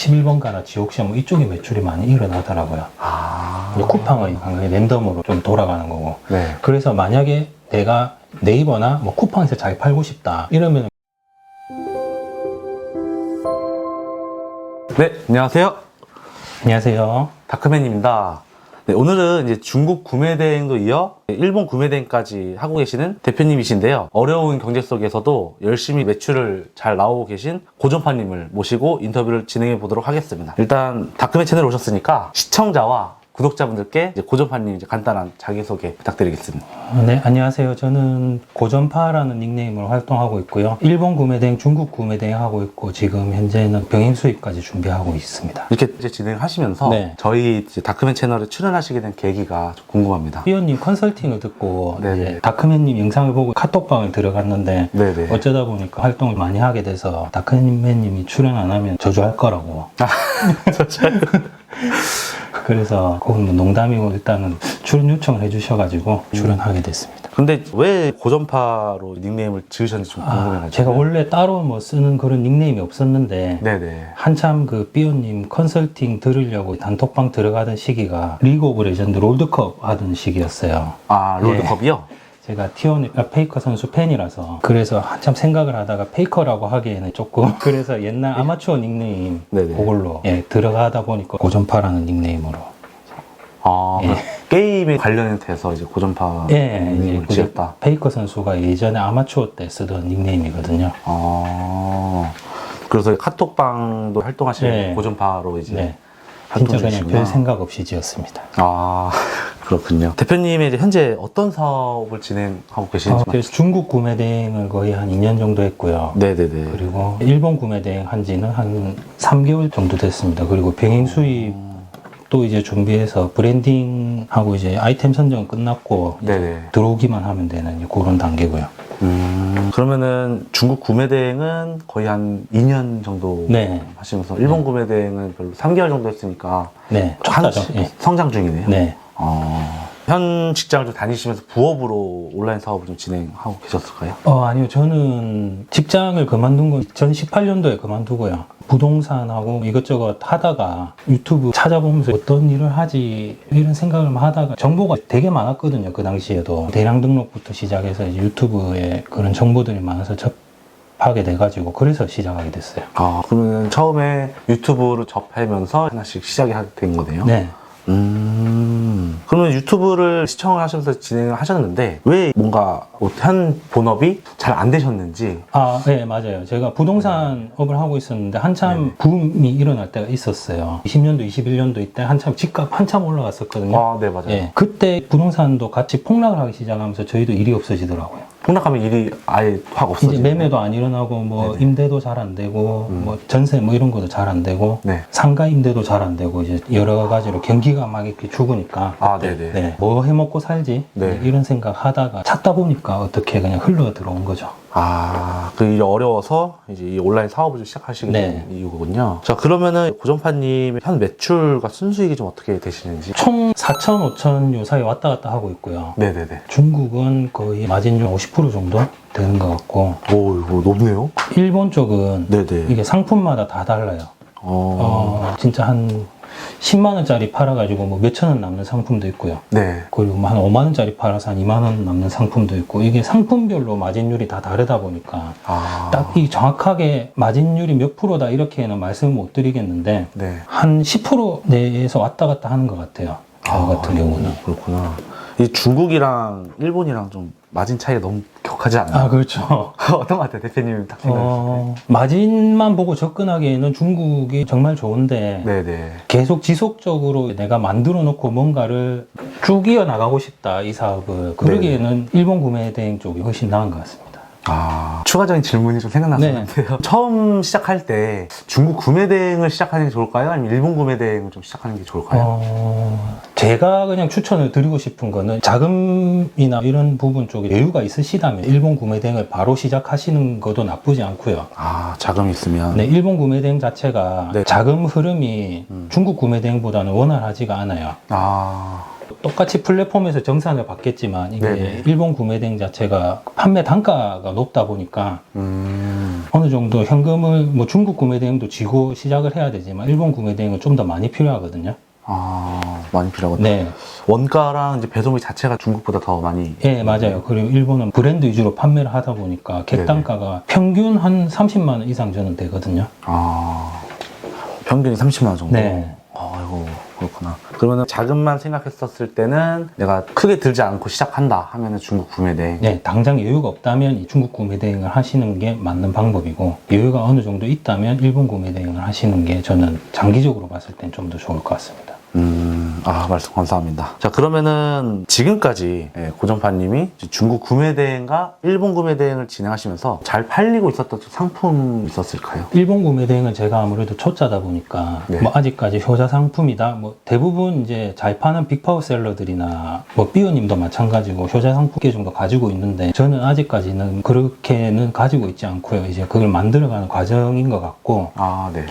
11번 가나 지옥시험 뭐 이쪽에 매출이 많이 일어나더라고요. 쿠팡은 굉장히 랜덤으로 좀 돌아가는 거고. 네. 그래서 만약에 내가 네이버나 뭐 쿠팡에서 잘 팔고 싶다 이러면 네, 안녕하세요. 안녕하세요. 다크맨입니다. 네, 오늘은 이제 중국 구매 대행도 이어 일본 구매 대행까지 하고 계시는 대표님이신데요. 어려운 경제 속에서도 열심히 매출을 잘 나오고 계신 고전파님을 모시고 인터뷰를 진행해 보도록 하겠습니다. 일단 다크맨 채널에 오셨으니까 시청자와 구독자분들께 이제 고전파님 이제 간단한 자기소개 부탁드리겠습니다. 네, 안녕하세요. 저는 고전파라는 닉네임으로 활동하고 있고요. 일본 구매대행, 중국 구매대행 하고 있고 지금 현재는 병행 수입까지 준비하고 있습니다. 이렇게 이제 진행하시면서 네. 저희 이제 다크맨 채널에 출연하시게 된 계기가 좀 궁금합니다. 삐어님 컨설팅을 듣고 네네. 이제 다크맨님 영상을 보고 카톡방을 들어갔는데 네네. 어쩌다 보니까 활동을 많이 하게 돼서 다크맨님이 출연 안 하면 저주할 거라고. 그래서 그건 뭐 농담이고 일단은 출연 요청을 해주셔가지고 출연하게 됐습니다. 근데 왜 고전파로 닉네임을 지으셨는지 좀 궁금해가지고. 제가 원래 따로 뭐 쓰는 그런 닉네임이 없었는데 네네. 한참 그 삐오님 컨설팅 들으려고 단톡방 들어가던 시기가 리그 오브 레전드 롤드컵 하던 시기였어요. 아, 롤드컵이요? 제가 T1 페이커 선수 팬이라서 그래서 한참 생각을 하다가 페이커라고 하기에는 조금 그래서 옛날 아마추어 닉네임 네네. 그걸로 들어가다 보니까 고전파라는 닉네임으로 아, 게임에 관련돼서 이제 고전파 닉네임을 지었다. 페이커 선수가 예전에 아마추어 때 쓰던 닉네임이거든요. 아, 그래서 카톡방도 활동하시는 네. 고전파로 이제 네. 활동 진짜 그냥 중이시구나. 별 생각 없이 지었습니다. 아, 그렇군요. 대표님이 이제 현재 어떤 사업을 진행하고 계시는지. 그래서 중국 구매 대행을 거의 한 2년 정도 했고요. 네네네. 그리고 일본 구매 대행 한 지는 한 3개월 정도 됐습니다. 그리고 병행 수입도 이제 준비해서 브랜딩하고 이제 아이템 선정은 끝났고 네네. 들어오기만 하면 되는 이제 그런 단계고요. 그러면은 중국 구매 대행은 거의 한 2년 정도 네. 하시면서 일본 구매 대행은 별로 3개월 정도 했으니까 네. 한 촉사죠. 예. 성장 중이네요. 네. 현 직장을 좀 다니시면서 부업으로 온라인 사업을 좀 진행하고 계셨을까요? 아니요. 저는 직장을 그만둔 건 2018년도에 그만두고요. 부동산하고 이것저것 하다가 유튜브 찾아보면서 어떤 일을 하지 이런 생각을 하다가 정보가 되게 많았거든요. 그 당시에도 대량 등록부터 시작해서 이제 유튜브에 그런 정보들이 많아서 접하게 돼가지고 그래서 시작하게 됐어요. 아, 그러면 처음에 유튜브를 접하면서 하나씩 시작이 된 거네요? 네. 그러면 유튜브를 시청을 하시면서 진행을 하셨는데 왜 뭔가 현 본업이 잘 안 되셨는지. 네, 맞아요. 제가 부동산업을 하고 있었는데 한참 붐이 일어날 때가 있었어요. 20년도, 21년도 이때 한참 집값 한참 올라갔었거든요. 아, 네, 맞아요. 예, 그때 부동산도 같이 폭락을 하기 시작하면서 저희도 일이 없어지더라고요. 폭락하면 일이 아예 확 없어지죠. 이제 매매도 안 일어나고 뭐 네네. 임대도 잘 안 되고 뭐 전세 뭐 이런 것도 잘 안 되고 네. 상가 임대도 잘 안 되고 이제 여러 가지로 경기가 막 이렇게 죽으니까 아, 네네. 네, 뭐 해먹고 살지 네. 이런 생각 하다가 찾다 보니까 어떻게 그냥 흘러 들어온 거죠. 아, 그 일이 어려워서 이제 이 온라인 사업을 좀 시작하시게 된 이유거든요. 자, 그러면은 고전파님 현 매출과 순수익이 좀 어떻게 되시는지. 총 4천, 5천 요 사이 왔다 갔다 하고 있고요. 네네네. 중국은 거의 마진율 50% 정도 되는 것 같고 오, 이거 높네요. 일본 쪽은 네네. 이게 상품마다 다 달라요. 진짜 한 10만 원짜리 팔아가지고 뭐 몇천 원 남는 상품도 있고요. 네. 그리고 뭐 한 5만 원짜리 팔아서 한 2만 원 남는 상품도 있고 이게 상품별로 마진율이 다 다르다 보니까 딱 이 정확하게 마진율이 몇 프로다 이렇게는 말씀을 못 드리겠는데 네. 한 10% 내에서 왔다 갔다 하는 것 같아요. 저 같은 경우는. 그렇구나. 이 중국이랑 일본이랑 좀 마진 차이가 너무 격하지 않나요? 아, 그렇죠. 어떤 것 같아요, 대표님 딱 생각하실 때? 마진만 보고 접근하기에는 중국이 정말 좋은데 네네. 계속 지속적으로 내가 만들어 놓고 뭔가를 쭉 이어 나가고 싶다 이 사업을 그러기에는 일본 구매 대행 쪽이 훨씬 나은 것 같습니다. 추가적인 질문이 좀 생각났었는데요. 처음 시작할 때 중국 구매 대행을 시작하는 게 좋을까요? 아니면 일본 구매 대행을 좀 시작하는 게 좋을까요? 제가 그냥 추천을 드리고 싶은 거는 자금이나 이런 부분 쪽에 여유가 있으시다면 일본 구매 대행을 바로 시작하시는 것도 나쁘지 않고요. 자금이 있으면. 네, 일본 구매 대행 자체가 네. 자금 흐름이 중국 구매 대행보다는 원활하지가 않아요. 똑같이 플랫폼에서 정산을 받겠지만 이게 네네. 일본 구매 대행 자체가 판매 단가가 높다 보니까 어느 정도 현금을 뭐 중국 구매 대행도 쥐고 시작을 해야 되지만 일본 구매 대행은 좀 더 많이 필요하거든요. 많이 필요하거든요. 네. 원가랑 이제 배송비 자체가 중국보다 더 많이. 예, 맞아요. 그리고 일본은 브랜드 위주로 판매를 하다 보니까 객단가가 평균 한 30만 원 이상 저는 되거든요. 평균이 30만 원 정도? 네. 아이고, 그렇구나. 그러면은 자금만 생각했었을 때는 내가 크게 들지 않고 시작한다 하면은 중국 구매 대행. 네, 당장 여유가 없다면 이 중국 구매 대행을 하시는 게 맞는 방법이고, 여유가 어느 정도 있다면 일본 구매 대행을 하시는 게 저는 장기적으로 봤을 땐 좀 더 좋을 것 같습니다. 말씀 감사합니다. 자, 그러면은 지금까지 고정파님이 중국 구매 대행과 일본 구매 대행을 진행하시면서 잘 팔리고 있었던 상품 있었을까요? 일본 구매 대행은 제가 아무래도 초짜다 보니까 네. 뭐 아직까지 효자 상품이다. 뭐 대부분 이제 잘 파는 빅파워 셀러들이나 뭐 삐오님도 마찬가지고 효자 상품 꽤 정도 가지고 있는데 저는 아직까지는 그렇게는 가지고 있지 않고요. 이제 그걸 만들어가는 과정인 것 같고 네.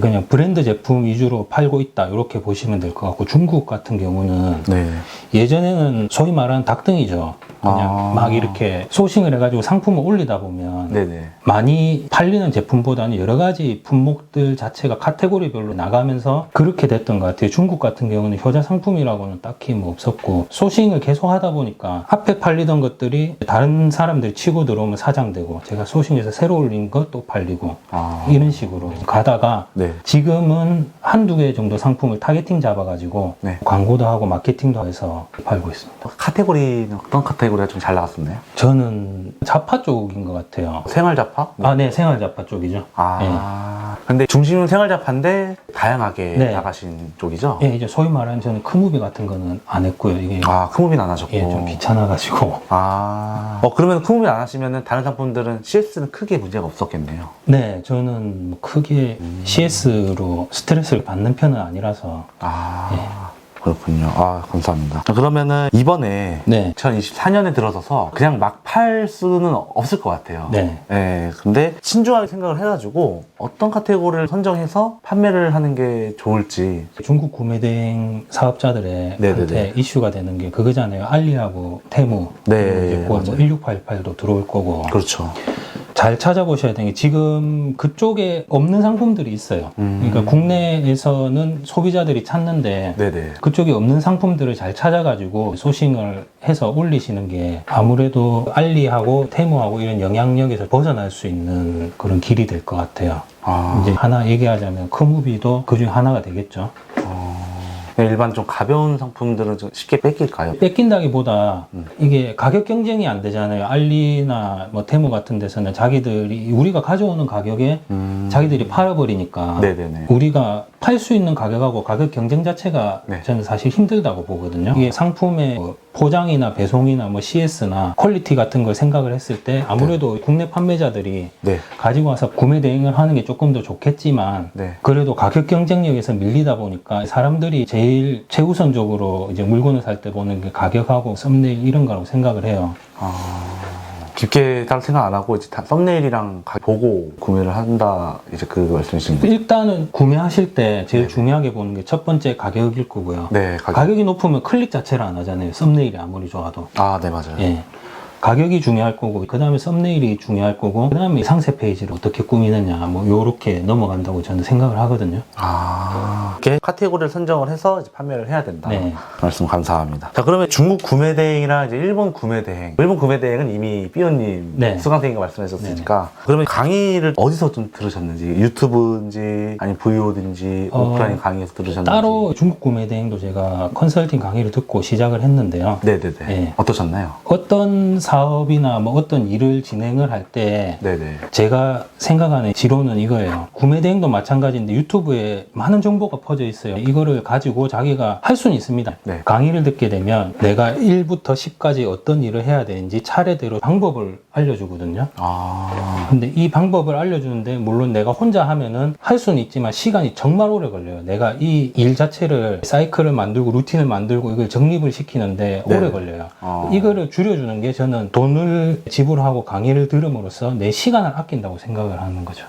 그냥 브랜드 제품 위주로 팔고 있다 이렇게 보시면 될 것 같고 중국 같은 경우는 네. 예전에는 소위 말하는 닭등이죠. 그냥 막 이렇게 소싱을 해가지고 상품을 올리다 보면 네네. 많이 팔리는 제품보다는 여러 가지 품목들 자체가 카테고리별로 나가면서 그렇게 됐던 것 같아요. 중국 같은 경우는 효자 상품이라고는 딱히 뭐 없었고 소싱을 계속 하다 보니까 앞에 팔리던 것들이 다른 사람들이 치고 들어오면 사장되고 제가 소싱해서 새로 올린 것 또 팔리고 이런 식으로 가다가 네. 지금은 한두 개 정도 상품을 타겟팅 잡아가지고 네. 광고도 하고 마케팅도 해서 팔고 있습니다. 카테고리는 어떤 카테고리가 좀 잘 나갔었나요? 저는 자파 쪽인 것 같아요. 생활 잡화? 네, 생활 자파 쪽이죠. 근데 중심은 생활 잡화인데 다양하게 네. 나가신 쪽이죠? 예, 이제 소위 말하는 저는 크무비 같은 거는 안 했고요. 이게 크무비는 안 하셨고. 예, 좀 귀찮아가지고. 그러면 크무비 안 하시면은 다른 상품들은 CS는 크게 문제가 없었겠네요. 네, 저는 뭐 크게 CS로 스트레스를 받는 편은 아니라서. 그렇군요. 감사합니다. 그러면은 이번에 네. 2024년에 들어서서 그냥 막 팔 수는 없을 것 같아요. 네. 근데 신중하게 생각을 해가지고 어떤 카테고리를 선정해서 판매를 하는 게 좋을지. 중국 구매대행 사업자들의 한테 이슈가 되는 게 그거잖아요. 알리하고 테무. 네. 뭐 1688도 들어올 거고. 그렇죠. 잘 찾아보셔야 되는 게 지금 그쪽에 없는 상품들이 있어요. 그러니까 국내에서는 소비자들이 찾는데 네네. 그쪽에 없는 상품들을 잘 찾아가지고 소싱을 해서 올리시는 게 아무래도 알리하고 테무하고 이런 영향력에서 벗어날 수 있는 그런 길이 될 것 같아요. 이제 하나 얘기하자면 크무비도 그 중에 하나가 되겠죠. 일반 좀 가벼운 상품들은 좀 쉽게 뺏길까요? 뺏긴다기보다 이게 가격 경쟁이 안 되잖아요. 알리나 뭐 테무 같은 데서는 자기들이 우리가 가져오는 가격에 자기들이 팔아버리니까 네네네. 우리가 팔 수 있는 가격하고 가격 경쟁 자체가 네. 저는 사실 힘들다고 보거든요. 이게 상품의 뭐 포장이나 배송이나 뭐 CS나 퀄리티 같은 걸 생각을 했을 때 아무래도 국내 판매자들이 네. 가지고 와서 구매 대행을 하는 게 조금 더 좋겠지만 네. 그래도 가격 경쟁력에서 밀리다 보니까 사람들이 제일 최우선적으로 이제 물건을 살 때 보는 게 가격하고 썸네일 이런 거라고 생각을 해요. 깊게 따로 생각 안 하고 이제 다 썸네일이랑 보고 구매를 한다 이제 그 말씀이신 거죠? 일단은 구매하실 때 제일 중요하게 보는 게 첫 번째 가격일 거고요. 네, 가격이 높으면 클릭 자체를 안 하잖아요. 썸네일이 아무리 좋아도. 네, 맞아요. 예. 가격이 중요할 거고, 그 다음에 썸네일이 중요할 거고, 그 다음에 상세 페이지를 어떻게 꾸미느냐, 뭐, 요렇게 넘어간다고 저는 생각을 하거든요. 이렇게 카테고리를 선정을 해서 이제 판매를 해야 된다. 네. 말씀 감사합니다. 자, 그러면 중국 구매 대행이랑 이제 일본 구매 대행. 일본 구매 대행은 이미 삐오님, 네. 수강생님과 말씀하셨으니까. 그러면 강의를 어디서 좀 들으셨는지, 유튜브인지, 아니면 VOD인지, 오프라인 강의에서 들으셨는지. 따로 중국 구매 대행도 제가 컨설팅 강의를 듣고 시작을 했는데요. 네네네. 네. 어떠셨나요? 어떤 사업이나 뭐 어떤 일을 진행을 할 때 네네. 제가 생각하는 지론은 이거예요. 구매 대행도 마찬가지인데 유튜브에 많은 정보가 퍼져 있어요. 이거를 가지고 자기가 할 수는 있습니다. 네. 강의를 듣게 되면 내가 1부터 10까지 어떤 일을 해야 되는지 차례대로 방법을 알려주거든요. 근데 이 방법을 알려주는데 물론 내가 혼자 하면은 할 수는 있지만 시간이 정말 오래 걸려요. 내가 이 일 자체를 사이클을 만들고 루틴을 만들고 이걸 정립을 시키는데 네. 오래 걸려요. 이거를 줄여주는 게 저는 돈을 지불하고 강의를 들음으로써 내 시간을 아낀다고 생각을 하는 거죠.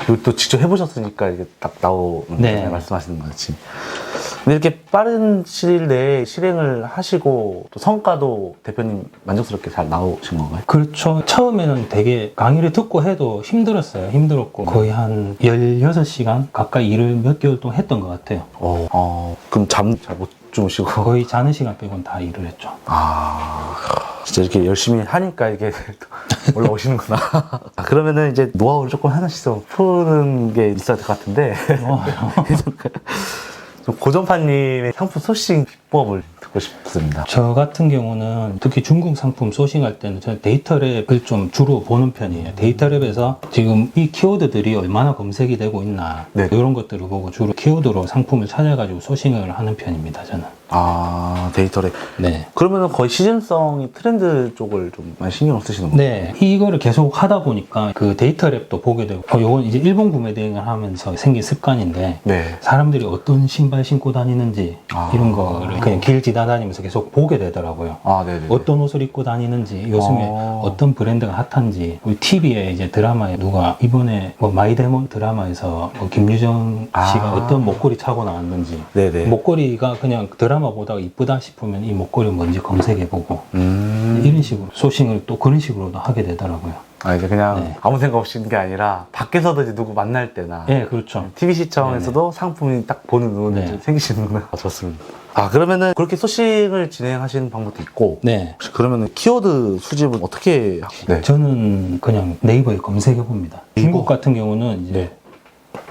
이거 또 직접 해보셨으니까 이게 딱 나오는 네. 말씀하시는 거지. 근데 이렇게 빠른 시일 내에 실행을 하시고 또 성과도 대표님 만족스럽게 잘 나오신 건가요? 그렇죠. 처음에는 되게 강의를 듣고 해도 힘들었어요. 힘들었고 거의 한 16시간 가까이 일을 몇 개월 동안 했던 것 같아요. 그럼 잠 잘 못 주무시고. 거의 자는 시간 빼고는 다 일을 했죠. 진짜 이렇게 열심히 하니까 이게 올라오시는구나. 그러면은 이제 노하우를 조금 하나씩 더 푸는 게 있어야 될 것 같은데. 좀 고전파님의 상품 소싱 비법을 듣고 싶습니다. 저 같은 경우는 특히 중국 상품 소싱할 때는 저는 데이터랩을 좀 주로 보는 편이에요. 데이터랩에서 지금 이 키워드들이 얼마나 검색이 되고 있나 네. 이런 것들을 보고 주로 키워드로 상품을 찾아가지고 소싱을 하는 편입니다. 저는. 데이터랩. 네. 그러면은 거의 시즌성이 트렌드 쪽을 좀 많이 신경을 쓰시는 거예요? 네, 이거를 계속 하다 보니까 그 데이터랩도 보게 되고, 요건 이제 일본 구매 대행을 하면서 생긴 습관인데, 네. 사람들이 어떤 신발 신고 다니는지 이런 거를 그냥 길 지나다니면서 계속 보게 되더라고요. 네네. 어떤 옷을 입고 다니는지, 요즘에 어떤 브랜드가 핫한지, 우리 TV에 이제 드라마에 누가 이번에 뭐 마이데몬 드라마에서 뭐 김유정 씨가 어떤 목걸이 차고 나왔는지, 네네. 목걸이가 그냥 드라마 보다가 이쁘다 싶으면 이 목걸이 뭔지 검색해보고 이런 식으로 소싱을 또 그런 식으로도 하게 되더라고요. 이제 그냥 네. 아무 생각 없이 있는 게 아니라 밖에서도 이제 누구 만날 때나 네, 그렇죠. TV 시청에서도 상품이 딱 보는 눈이 네. 좀 생기시는구나. 좋습니다. 그러면은 그렇게 소싱을 진행하시는 방법도 있고, 네. 혹시 그러면은 키워드 수집은 어떻게 하고? 네. 저는 그냥 네이버에 검색해봅니다. 중국 같은 경우는 이제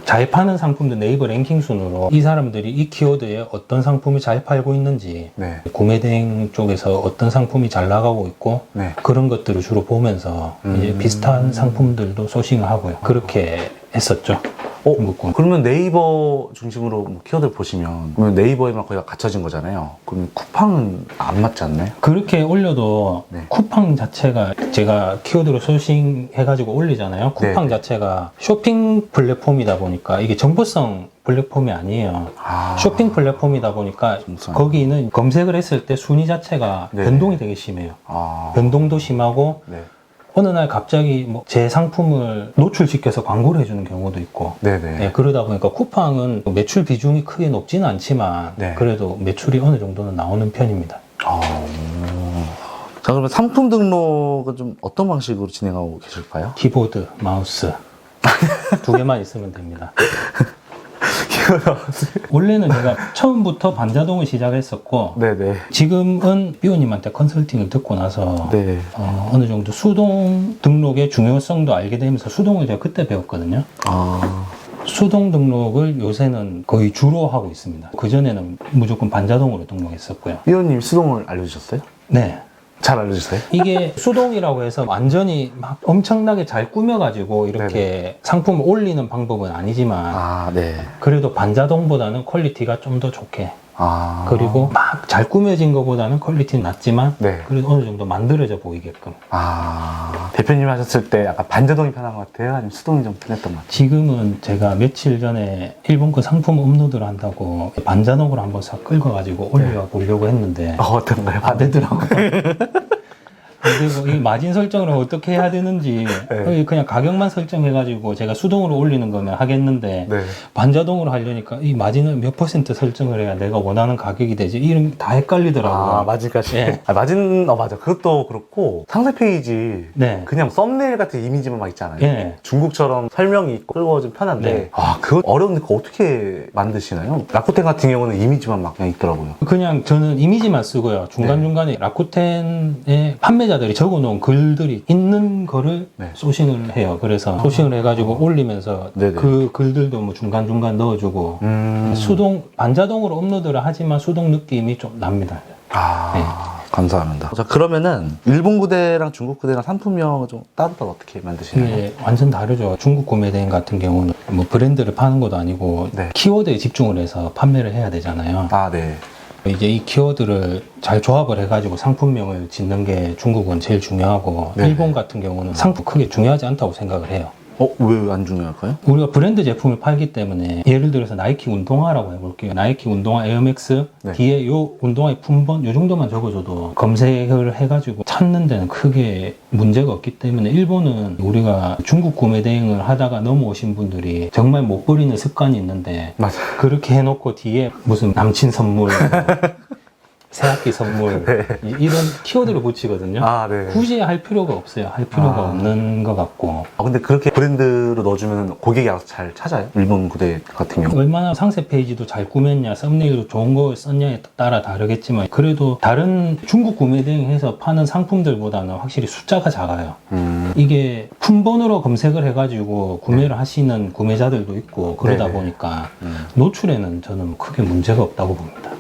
잘 파는 상품들 네이버 랭킹 순으로 이 사람들이 이 키워드에 어떤 상품이 잘 팔고 있는지, 네. 구매 대행 쪽에서 어떤 상품이 잘 나가고 있고 네. 그런 것들을 주로 보면서 이제 비슷한 상품들도 소싱을 하고요. 그렇게 했었죠. 중국군. 그러면 네이버 중심으로 뭐 키워드를 보시면 그러면 네이버에만 거의 다 갇혀진 거잖아요. 그러면 쿠팡은 안 맞지 않나요? 그렇게 올려도 네. 쿠팡 자체가 제가 키워드로 소싱해가지고 올리잖아요. 쿠팡 네. 자체가 쇼핑 플랫폼이다 보니까 이게 정보성 플랫폼이 아니에요. 쇼핑 플랫폼이다 보니까 거기는 검색을 했을 때 순위 자체가 네. 변동이 되게 심해요. 아. 변동도 심하고 네. 어느 날 갑자기 뭐 제 상품을 노출시켜서 광고를 해주는 경우도 있고 네네. 네, 그러다 보니까 쿠팡은 매출 비중이 크게 높지는 않지만 네. 그래도 매출이 어느 정도는 나오는 편입니다. 자, 그러면 상품 등록은 좀 어떤 방식으로 진행하고 계실까요? 키보드, 마우스 두 개만 있으면 됩니다. 원래는 제가 처음부터 반자동을 시작했었고 네네. 지금은 비오님한테 컨설팅을 듣고 나서 네. 어느 정도 수동 등록의 중요성도 알게 되면서 수동을 제가 그때 배웠거든요. 수동 등록을 요새는 거의 주로 하고 있습니다. 그전에는 무조건 반자동으로 등록했었고요. 삐오님 수동을 알려주셨어요? 네. 잘 알려주세요. 이게 수동이라고 해서 완전히 막 엄청나게 잘 꾸며가지고 이렇게 네네. 상품을 올리는 방법은 아니지만 네. 그래도 반자동보다는 퀄리티가 좀 더 좋게 그리고 막 잘 꾸며진 것보다는 퀄리티는 낮지만 네. 그래도 어느 정도 만들어져 보이게끔 대표님 하셨을 때 약간 반자동이 편한 것 같아요? 아니면 수동이 좀 편했던 것 같아요? 지금은 제가 며칠 전에 일본 거 상품 업로드를 한다고 반자동으로 한번 싹 긁어가지고 올려보려고 했는데 어떤가요? 안 되더라고요. 그리고 이 마진 설정을 어떻게 해야 되는지 네. 그냥 가격만 설정해가지고 제가 수동으로 올리는 거면 하겠는데 네. 반자동으로 하려니까 이 마진을 몇 퍼센트 설정을 해야 내가 원하는 가격이 되지 이런 게 다 헷갈리더라고요. 마진까지? 네. 마진, 맞아. 그것도 그렇고 상세 페이지 네. 그냥 썸네일 같은 이미지만 막 있잖아요. 네. 중국처럼 설명이 있고 끌고 좀 편한데 네. 그거 어려운데 그거 어떻게 만드시나요? 라쿠텐 같은 경우는 이미지만 막 그냥 있더라고요. 그냥 저는 이미지만 쓰고요. 중간중간에 라쿠텐의 판매자들이 적어놓은 글들이 있는 거를 네. 소싱을 해요. 그래서 소싱을 해가지고 올리면서 네네. 그 글들도 뭐 중간중간 넣어주고 반자동으로 업로드를 하지만 수동 느낌이 좀 납니다. 감사합니다. 자, 그러면은 일본 구대랑 중국 구대랑 상품명을 좀 따로 어떻게 만드시나요? 이게 완전 다르죠. 중국 구매 대행 같은 경우는 뭐 브랜드를 파는 것도 아니고 네. 키워드에 집중을 해서 판매를 해야 되잖아요. 네. 이제 이 키워드를 잘 조합을 해가지고 상품명을 짓는 게 중국은 제일 중요하고 네. 일본 같은 경우는 상품 크게 중요하지 않다고 생각을 해요. 왜 안 중요할까요? 우리가 브랜드 제품을 팔기 때문에 예를 들어서 나이키 운동화라고 해볼게요. 나이키 운동화 에어맥스 네. 뒤에 요 운동화의 품번 요 정도만 적어줘도 검색을 해가지고 찾는 데는 크게 문제가 없기 때문에 일본은 우리가 중국 구매 대행을 하다가 넘어오신 분들이 정말 못 버리는 습관이 있는데 맞아. 그렇게 해놓고 뒤에 무슨 남친 선물 새학기 선물 이런 키워드를 붙이거든요. 네. 굳이 할 필요가 없어요. 할 필요가 없는 것 같고 근데 그렇게 브랜드로 넣어주면 고객이 알아서 잘 찾아요? 일본 구대 같은 경우. 얼마나 상세 페이지도 잘 꾸몄냐, 썸네일도 좋은 걸 썼냐에 따라 다르겠지만 그래도 다른 중국 구매 대행해서 파는 상품들보다는 확실히 숫자가 작아요. 이게 품번으로 검색을 해가지고 구매를 하시는 구매자들도 있고 그러다 네네. 보니까 노출에는 저는 크게 문제가 없다고 봅니다.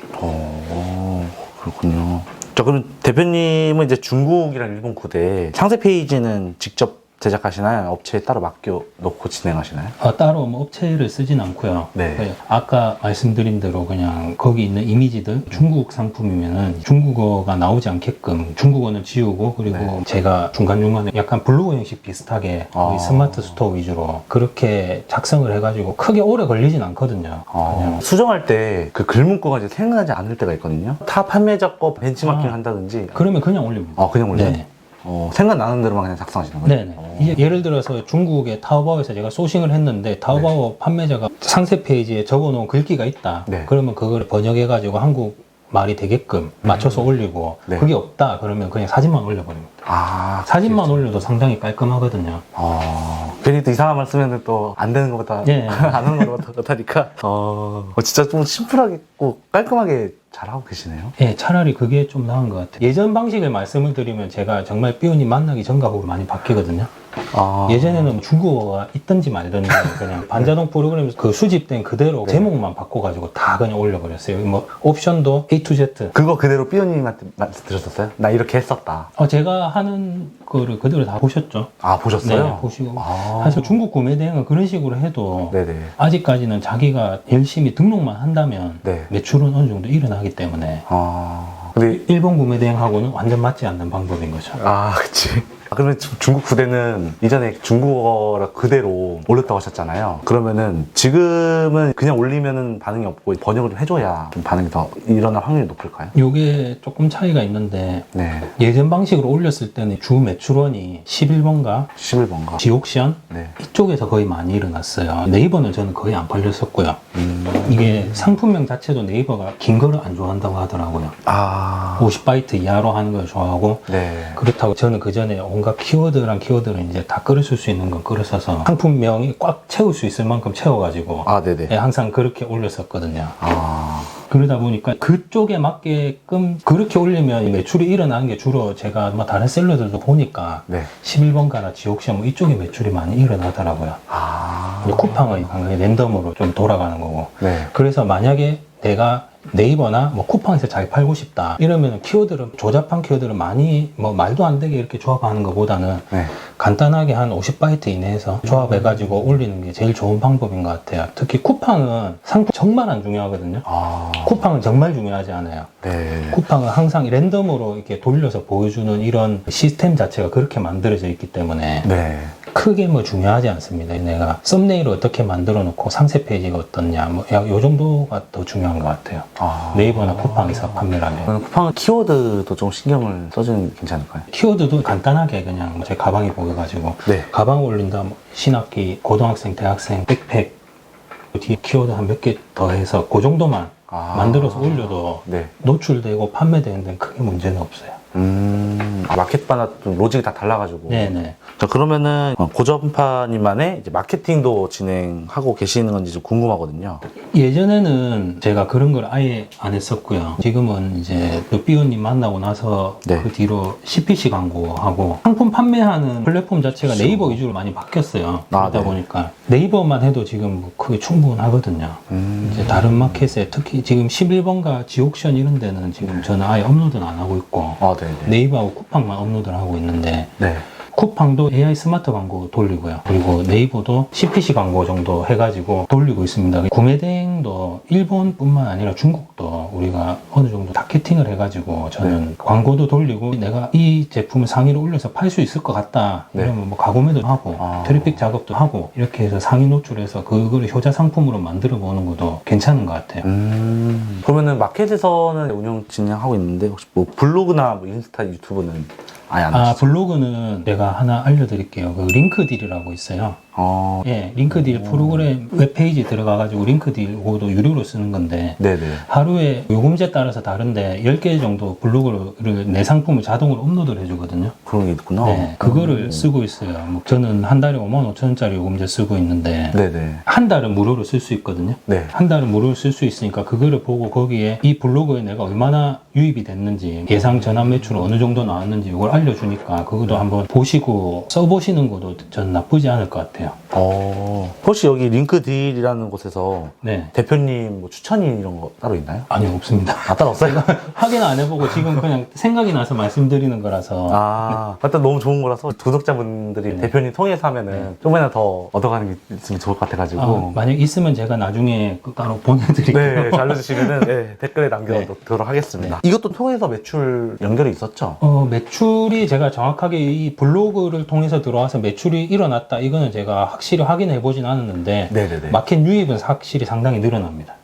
그렇군요. 자, 그럼 대표님은 이제 중국이랑 일본 구대 상세 페이지는 직접 제작하시나요? 업체에 따로 맡겨 놓고 진행하시나요? 따로 뭐 업체를 쓰진 않고요. 네. 아까 말씀드린 대로 그냥 거기 있는 이미지들 중국 상품이면은 중국어가 나오지 않게끔 중국어는 지우고 그리고 네. 제가 중간중간에 약간 블로그 형식 비슷하게 거의 스마트 스토어 위주로 그렇게 작성을 해가지고 크게 오래 걸리진 않거든요. 그냥 수정할 때 그 글문구가 이제 생각나지 않을 때가 있거든요. 타 판매자 거 벤치마킹 한다든지. 그러면 그냥 올립니다. 그냥 올려요? 네. 생각나는 대로만 그냥 작성하시는 거예요? 네네. 이게 예를 들어서 중국의 타오바오에서 제가 소싱을 했는데 타오바오 판매자가 상세 페이지에 적어놓은 글귀가 있다. 네. 그러면 그걸 번역해가지고 한국 말이 되게끔 맞춰서 올리고 네. 그게 없다 그러면 그냥 사진만 올려버립니다. 사진만 올려도 상당히 깔끔하거든요. 괜히 또 이상한 말 쓰면 또 안 되는 것보다 예. 안 하는 것보다 그렇다니까 진짜 좀 심플하게 깔끔하게 잘하고 계시네요. 예, 차라리 그게 좀 나은 것 같아요. 예전 방식을 말씀을 드리면 제가 정말 삐오님 만나기 전과 후로 많이 바뀌거든요. 예전에는 중국어가 있든지 말든지 그냥 반자동 프로그램 그 수집된 그대로 네. 제목만 바꿔가지고 다 그냥 올려버렸어요. 뭐 옵션도 A to Z. 그거 그대로 삐오님한테 들으셨어요? 나 이렇게 했었다. 제가 하는 거를 그대로 다 보셨죠? 보셨어요? 네, 보시고. 사실 중국 구매 대행은 그런 식으로 해도 네네. 아직까지는 자기가 열심히 등록만 한다면 네. 매출은 어느 정도 일어나기 때문에 근데 일본 구매 대행하고는 완전 맞지 않는 방법인 거죠. 그치. 그러면 중국 부대는 이전에 중국어를 그대로 올렸다고 하셨잖아요. 그러면은 지금은 그냥 올리면은 반응이 없고 번역을 좀 해줘야 좀 반응이 더 일어날 확률이 높을까요? 요게 조금 차이가 있는데 네. 예전 방식으로 올렸을 때는 주 매출원이 11번가 11번가. 지옥션 네. 이쪽에서 거의 많이 일어났어요. 네이버는 저는 거의 안 팔렸었고요. 이게 상품명 자체도 네이버가 긴 거를 안 좋아한다고 하더라고요. 50바이트 이하로 하는 걸 좋아하고 네. 그렇다고 저는 그 전에 온갖 키워드랑 키워드를 이제 다 끌어쓸 수 있는 건 끌어써서 상품명이 꽉 채울 수 있을 만큼 채워가지고 네네. 항상 그렇게 올렸었거든요. 그러다 보니까 그쪽에 맞게끔 그렇게 올리면 매출이 일어나는 게 주로 제가 뭐 다른 셀러들도 보니까 네. 11번가나 지옥시험 뭐 이쪽에 매출이 많이 일어나더라고요. 쿠팡은 당연히 랜덤으로 좀 돌아가는 거고. 네. 그래서 만약에 내가 네이버나 뭐 쿠팡에서 잘 팔고 싶다 이러면 키워드를 조잡한 키워드를 많이 뭐 말도 안 되게 이렇게 조합하는 것보다는 네. 간단하게 한 50바이트 이내에서 조합해가지고 올리는 게 제일 좋은 방법인 것 같아요. 특히 쿠팡은 상품 정말 안 중요하거든요. 쿠팡은 정말 중요하지 않아요. 네. 쿠팡은 항상 랜덤으로 이렇게 돌려서 보여주는 이런 시스템 자체가 그렇게 만들어져 있기 때문에 네. 크게 뭐 중요하지 않습니다. 내가 썸네일을 어떻게 만들어 놓고 상세 페이지가 어떻냐 뭐 요 정도가 더 중요한 것 같아요. 네이버나 쿠팡에서 판매를 하면. 그럼 쿠팡은 키워드도 좀 신경을 써주는 게 괜찮을까요? 키워드도 간단하게 그냥 제 가방에 보여가지고 네. 가방 올린다 뭐 신학기, 고등학생, 대학생, 백팩 뒤에 키워드 한 몇 개 더해서 그 정도만 만들어서 올려도 네. 노출되고 판매되는 데는 크게 문제는 없어요. 마켓마다 좀 로직이 다 달라가지고. 네네. 자, 그러면은 고전파님만의 이제 마케팅도 진행하고 계시는 건지 좀 궁금하거든요. 예전에는 제가 그런 걸 아예 안 했었고요. 지금은 이제 또 삐오님 만나고 나서 네. 그 뒤로 CPC 광고하고 상품 판매하는 플랫폼 자체가 네이버 위주로 많이 바뀌었어요. 그러다 네. 보니까 네이버만 해도 지금 뭐 크게 충분하거든요. 이제 다른 마켓에 특히 지금 11번가 지옥션 이런 데는 지금 저는 아예 업로드는 안 하고 있고 네네. 네이버하고 쿠팡만 업로드를 하고 있는데 네. 쿠팡도 AI 스마트 광고 돌리고요. 그리고 네이버도 CPC 광고 정도 해가지고 돌리고 있습니다. 구매 대행도 일본뿐만 아니라 중국도 우리가 어느 정도 타겟팅을 해가지고 저는 광고도 돌리고 내가 이 제품을 상위로 올려서 팔 수 있을 것 같다. 이러면 뭐 가구 매도 하고 트래픽 작업도 하고 이렇게 해서 상위 노출해서 그거를 효자 상품으로 만들어 보는 것도 괜찮은 것 같아요. 그러면은 마켓에서는 운영 진행하고 있는데 혹시 뭐 블로그나 뭐 인스타, 유튜브는 아예 안 하시죠? 블로그는 내가 하나 알려드릴게요. 그 링크딜이라고 있어요. 예, 링크딜 프로그램 웹페이지 들어가가지고 링크딜고도 유료로 쓰는 건데 네네. 하루에 요금제 따라서 다른데 10개 정도 블로그를 내 상품을 자동으로 업로드를 해주거든요. 그런 게 있구나. 네, 그거를 쓰고 있어요. 뭐 저는 한 달에 55,000원짜리 요금제 쓰고 있는데 네네. 한 달은 무료로 쓸 수 있거든요. 네. 한 달은 무료로 쓸 수 있으니까 그거를 보고 거기에 이 블로그에 내가 얼마나 유입이 됐는지 예상 전환 매출은 어느 정도 나왔는지 이걸 알려주니까 그것도 한번 보시고 써보시는 것도 전 나쁘지 않을 것 같아요. 혹시 여기 링크딜이라는 곳에서 네. 대표님 뭐 추천인 이런 거 따로 있나요? 아니요, 없습니다. 따로 없어요? 확인 안 해보고 지금 그냥 생각이 나서 말씀드리는 거라서. 일단 너무 좋은 거라서 구독자분들이 네. 대표님 통해서 하면은 조금이나 더 얻어가는 게 있으면 좋을 것 같아가지고. 만약 있으면 제가 나중에 따로 보내드릴게요. 네, 잘 알려주시면은 네, 댓글에 남겨놓도록 하겠습니다. 이것도 통해서 매출 연결이 있었죠? 매출이 제가 정확하게 이 블로그를 통해서 들어와서 매출이 일어났다. 이거는 제가 확실히 확인해 보진 않았는데 네네네. 마켓 유입은 확실히 상당히 늘어납니다.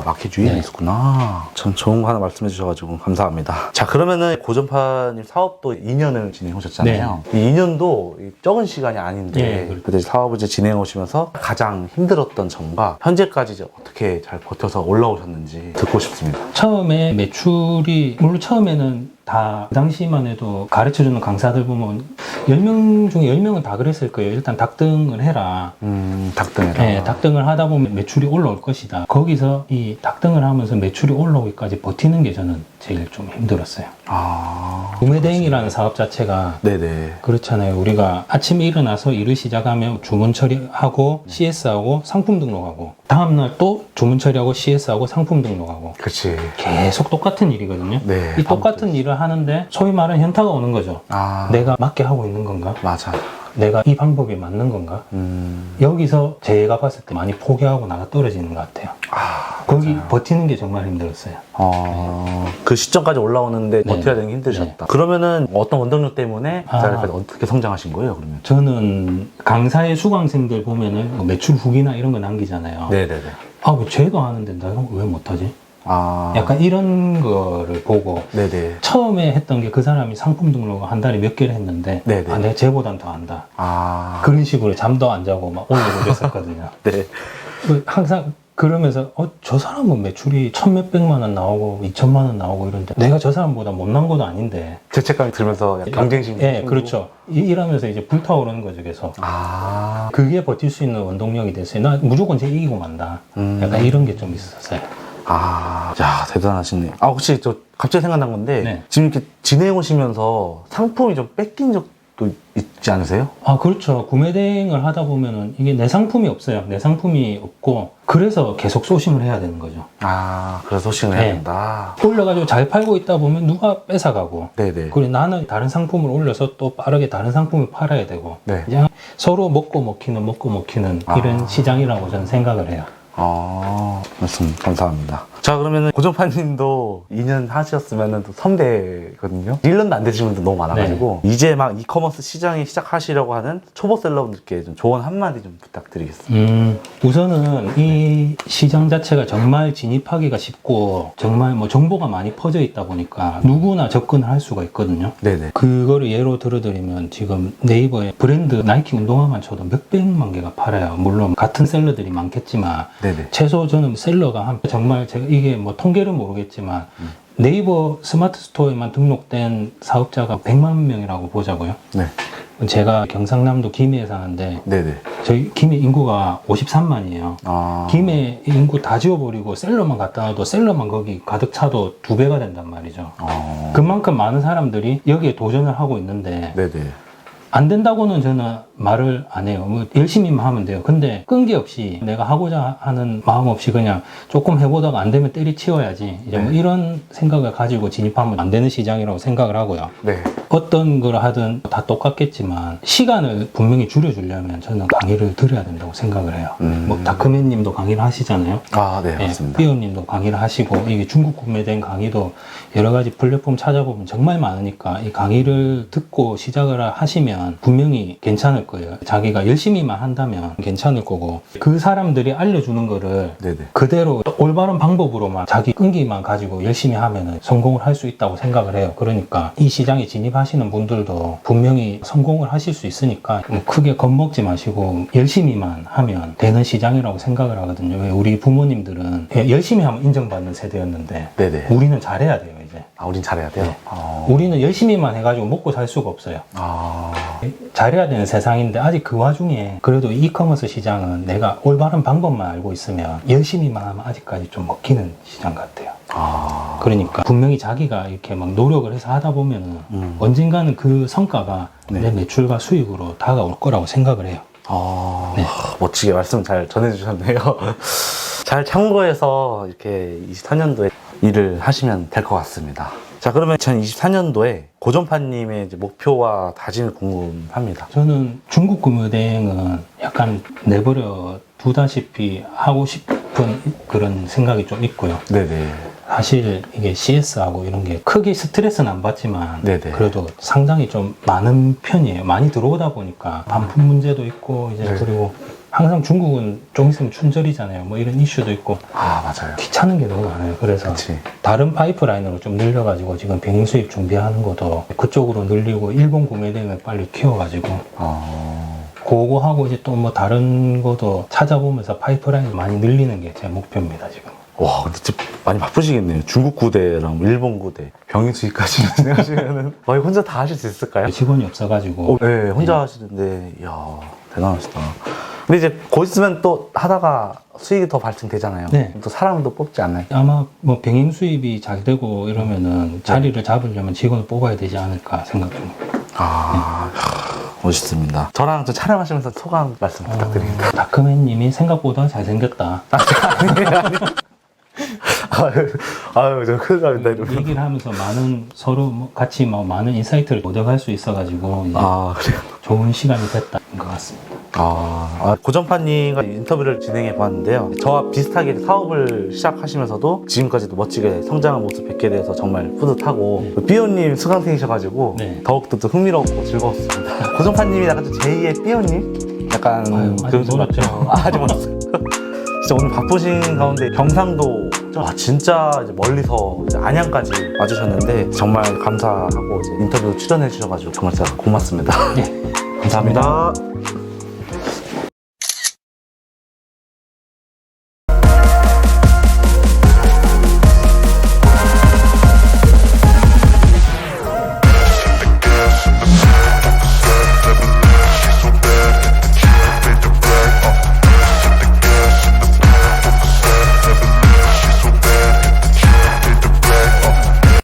마켓 유입이 있었구나. 참 좋은 거 하나 말씀해 주셔가지고 감사합니다. 자, 그러면은 고전파님 사업도 2년을 진행해 오셨잖아요. 이 2년도 적은 시간이 아닌데 그때 사업을 이제 진행해 오시면서 가장 힘들었던 점과 현재까지 이제 어떻게 잘 버텨서 올라오셨는지 듣고 싶습니다. 처음에 매출이 물론 처음에는 다 그 당시만 해도 가르쳐주는 강사들 보면 10명 중에 10명은 다 그랬을 거예요. 일단 닭등을 해라. 닭등해라. 네, 닭등을 하다 보면 매출이 올라올 것이다. 거기서 이 닭등을 하면서 매출이 올라오기까지 버티는 게 저는 제일 좀 힘들었어요. 구매대행이라는 사업 자체가 네네. 그렇잖아요. 우리가 아침에 일어나서 일을 시작하면 주문 처리하고 CS하고 상품 등록하고 다음날 또 주문 처리하고 CS하고 상품 등록하고 그렇지. 계속 똑같은 일이거든요. 네. 이 똑같은 일을 하는데 소위 말하는 현타가 오는 거죠. 내가 맞게 하고 있는 건가? 맞아. 내가 이 방법이 맞는 건가? 여기서 제가 봤을 때 많이 포기하고 나가 떨어지는 것 같아요. 거기 버티는 게 정말 힘들었어요. 그 시점까지 올라오는데 버텨야 되는 게 힘드셨다. 그러면은 어떤 원동력 때문에 그 자리까지 어떻게 성장하신 거예요, 그러면? 저는 강사의 수강생들 보면은 뭐 매출 후기나 이런 거 남기잖아요. 네네네. 왜 쟤도 하는데 내가 왜 못하지? 아. 약간 이런 거를 보고 네네. 처음에 했던 게 그 사람이 상품 등록을 한 달에 몇 개를 했는데 네네. 아, 내가 쟤보단 더 한다. 아. 그런 식으로 잠도 안 자고 막 올리고 그랬었거든요. 네. 항상 그러면서 저 사람은 매출이 1,몇백만 원 나오고 2천만 원 나오고 이런데 내가 저 사람보다 못난 것도 아닌데 죄책감이 들면서 약간 경쟁심. 예, 그렇죠. 이러면서 이제 불타오르는 거죠, 계속. 아. 그게 버틸 수 있는 원동력이 됐어요. 나 무조건 쟤 이기고 만다. 약간 이런 게 좀 있었어요. 아, 야, 대단하시네. 아, 혹시 저 갑자기 생각난 건데, 네. 지금 이렇게 진행해 오시면서 상품이 좀 뺏긴 적도 있지 않으세요? 아, 그렇죠. 구매 대행을 하다 보면은 이게 내 상품이 없어요. 내 상품이 없고, 그래서 계속 소싱을 해야 되는 거죠. 아, 그래서 소싱을 해야 네. 된다. 올려가지고 잘 팔고 있다 보면 누가 뺏어가고, 네네. 그리고 나는 다른 상품을 올려서 또 빠르게 다른 상품을 팔아야 되고, 네. 그냥 서로 먹고 먹히는 이런 시장이라고 저는 생각을 해요. 말씀 감사합니다. 자, 그러면은 고전파님도 2년 하셨으면은 또 선배거든요. 1년도 안 되신 분들 너무 많아가지고 이제 막 이커머스 시장에 시작하시려고 하는 초보 셀러분들께 좀 조언 한마디 좀 부탁드리겠습니다. 우선은 이 시장 자체가 정말 진입하기가 쉽고 정말 뭐 정보가 많이 퍼져 있다 보니까 누구나 접근을 할 수가 있거든요. 네네. 그거를 예로 들어드리면 지금 네이버에 브랜드 나이키 운동화만 쳐도 몇백만 개가 팔아요. 물론 같은 셀러들이 많겠지만 네네. 최소 저는 셀러가 한 정말 제가 이게 뭐 통계를 모르겠지만 네이버 스마트 스토어에만 등록된 사업자가 100만 명이라고 보자고요. 네. 제가 경상남도 김해에 사는데 네네. 저희 김해 인구가 53만이에요. 김해 인구 다 지워버리고 셀러만 갖다 놔도 셀러만 거기 가득 차도 2배가 된단 말이죠. 그만큼 많은 사람들이 여기에 도전을 하고 있는데 네네. 안 된다고는 저는 말을 안 해요. 뭐 열심히만 하면 돼요. 근데 끈기 없이 내가 하고자 하는 마음 없이 그냥 조금 해보다가 안 되면 때리치워야지. 이제 뭐 이런 생각을 가지고 진입하면 안 되는 시장이라고 생각을 하고요. 네. 어떤 걸 하든 다 똑같겠지만 시간을 분명히 줄여주려면 저는 강의를 들어야 된다고 생각을 해요. 뭐 다크맨님도 강의를 하시잖아요. 아, 네, 맞습니다. 삐어님도 강의를 하시고 이게 중국 구매된 강의도 여러 가지 플랫폼 찾아보면 정말 많으니까 이 강의를 듣고 시작을 하시면 분명히 괜찮을 거예요. 자기가 열심히만 한다면 괜찮을 거고 그 사람들이 알려주는 거를 네네. 그대로 올바른 방법으로만 자기 끈기만 가지고 열심히 하면 성공을 할 수 있다고 생각을 해요. 그러니까 이 시장에 진입하시는 분들도 분명히 성공을 하실 수 있으니까 뭐 크게 겁먹지 마시고 열심히만 하면 되는 시장이라고 생각을 하거든요. 왜 우리 부모님들은 열심히 하면 인정받는 세대였는데 네네. 우리는 잘해야 돼요, 이제. 아, 우린 잘해야 돼요? 네. 우리는 열심히만 해가지고 먹고 살 수가 없어요. 잘해야 되는 세상인데 아직 그 와중에 그래도 이커머스 시장은 내가 올바른 방법만 알고 있으면 열심히만 하면 아직까지 좀 먹히는 시장 같아요. 그러니까 분명히 자기가 이렇게 막 노력을 해서 하다 보면은 언젠가는 그 성과가 네. 내 매출과 수익으로 다가올 거라고 생각을 해요. 네. 멋지게 말씀 잘 전해주셨네요. 잘 참고해서 이렇게 24년도에 일을 하시면 될 것 같습니다. 자, 그러면 2024년도에 고전파님의 이제 목표와 다짐을 궁금합니다. 저는 중국 구매대행은 약간 내버려 두다시피 하고 싶은 그런 생각이 좀 있고요. 네네. 사실 이게 CS하고 이런 게 크게 스트레스는 안 받지만 네네. 그래도 상당히 좀 많은 편이에요. 많이 들어오다 보니까 반품 문제도 있고 이제 네. 그리고 항상 중국은 좀 있으면 춘절이잖아요. 뭐 이런 이슈도 있고 맞아요. 귀찮은 게 너무 많아요. 그래서 그치. 다른 파이프라인으로 좀 늘려가지고 지금 병행 수입 준비하는 것도 그쪽으로 늘리고 일본 구매 대행을 빨리 키워가지고 그거 하고 이제 또 뭐 다른 것도 찾아보면서 파이프라인을 많이 늘리는 게 제 목표입니다, 지금. 와, 근데 진짜 많이 바쁘시겠네요. 중국 구대랑 일본 구대, 병행 수입까지 진행하시면은 이거 혼자 다 하실 수 있을까요? 직원이 없어가지고 네, 혼자 하시는데, 이야, 대단하시다. 근데 이제 곧 있으면 또 하다가 수익이 더 발생되잖아요. 네. 또 사람을 또 뽑지 않나요? 아마 뭐 병행 수입이 잘 되고 이러면은 자리를 잡으려면 직원을 뽑아야 되지 않을까 생각 중입니다. 멋있습니다. 저랑 좀 촬영하시면서 소감 말씀 부탁드립니다. 다크맨님이 생각보다 잘생겼다. 아유, 저 큰일 납니다, 이러면. 얘기를 하면서 많은 서로 뭐 같이 뭐 많은 인사이트를 얻어갈 수 있어가지고 이제 그래요? 좋은 시간이 됐다는 것 같습니다. 고전파님과 인터뷰를 진행해 보았는데요. 저와 비슷하게 사업을 시작하시면서도 지금까지도 멋지게 성장한 모습 뵙게 돼서 정말 뿌듯하고 삐오님 수강생이셔가지고 네. 더욱더 또 흥미롭고 즐거웠습니다. 고전파님이 약간 좀 제2의 삐오님? 약간 아직 멀었죠. 아직 멀었어요. 진짜 오늘 바쁘신 가운데 경상도 진짜 이제 멀리서 이제 안양까지 와주셨는데 정말 감사하고 이제 인터뷰 출연해 주셔가지고 정말 진짜 고맙습니다. 네. 감사합니다.